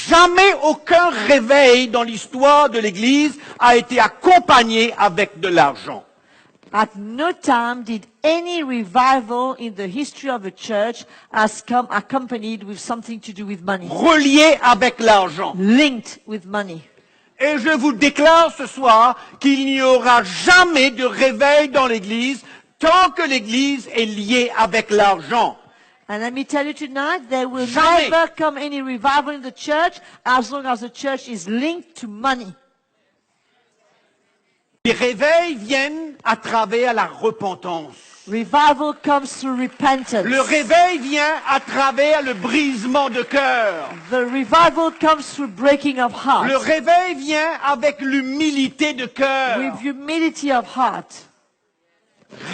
Jamais aucun réveil dans l'histoire de l'Église a été accompagné avec de l'argent. At no time did any revival in the history of the church has come accompanied with something to do with money, Relié avec l'argent. linked with money. Et je vous déclare ce soir qu'il n'y aura jamais de réveil dans l'Église tant que l'Église est liée avec l'argent. And let me tell you tonight, there will Jamais. never come any revival in the church as long as the church is linked to money. Les réveils viennent à travers la repentance. Revival comes through repentance. Le réveil vient à travers le brisement de cœur. The revival comes through breaking of heart. Le réveil vient avec l'humilité de cœur. With humility of heart.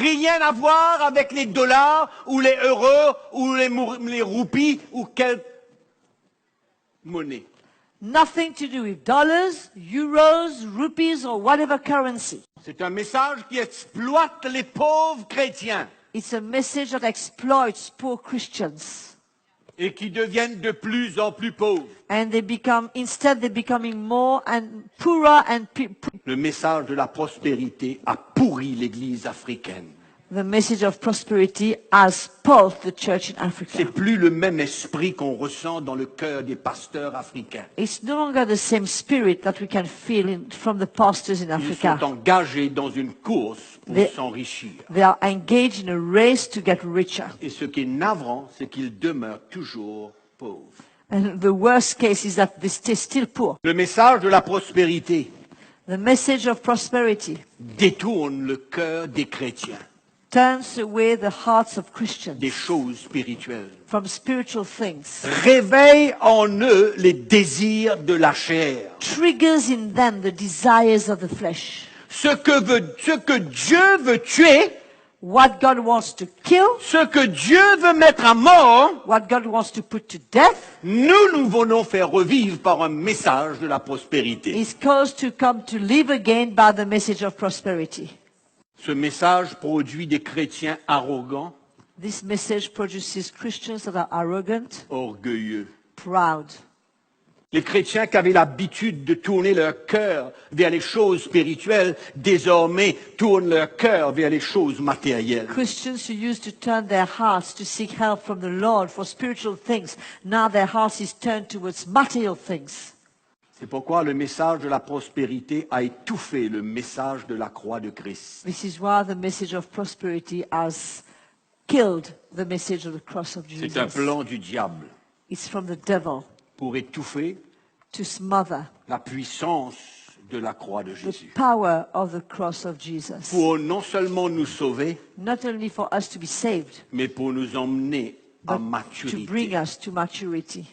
Rien à voir avec les dollars ou les euros ou les roupies ou quelle monnaie. Nothing to do with dollars, euros, rupees, or whatever currency. C'est un message qui exploite les pauvres chrétiens It's a message that exploits poor Christians. et qui deviennent de plus en plus pauvres. And instead they're becoming more and poorer and Le message de la prospérité a pourri l'Église africaine. the message of prosperity has spoiled the church in Africa. C'est plus le même esprit qu'on ressent dans le cœur des pasteurs africains. It's no longer the same spirit that we can feel from the pastors in Ils Africa. sont engagés dans une course pour Les- s'enrichir. They are engaged in a race to get richer. Et ce qui est navrant, c'est qu'ils demeurent toujours pauvres. And the worst case is that they stay still poor. Le message de la prospérité The message of prosperity détourne le cœur des chrétiens turns away the hearts of Christians des choses spirituelles. from spiritual things, Réveille en eux les désirs de la chair. triggers in them the desires of the flesh. Ce que Dieu veut tuer, What God wants to kill, ce que Dieu veut mettre à mort, what God wants to put to death, nous voulons faire revivre par un message de la prospérité. is caused to come to live again by the message of prosperity. Ce message produit des chrétiens arrogants, This message produces Christians that are arrogant, orgueilleux. proud. Les chrétiens qui avaient l'habitude de tourner leur cœur vers les choses spirituelles, désormais tournent leur cœur vers les choses matérielles. Christians who used to turn their hearts to seek help from the Lord for spiritual things, now their hearts is turned towards material things. C'est pourquoi le message de la prospérité a étouffé le message de la croix de Christ. This is why the message of prosperity has killed the message of the cross of C'est un Jesus. plan du diable It's from the devil pour étouffer to smother la puissance de la croix de the Jésus. power of the cross of Jesus. Pour non seulement nous sauver, Not only for us to be saved, mais pour nous emmener à but to bring maturité. us to maturity.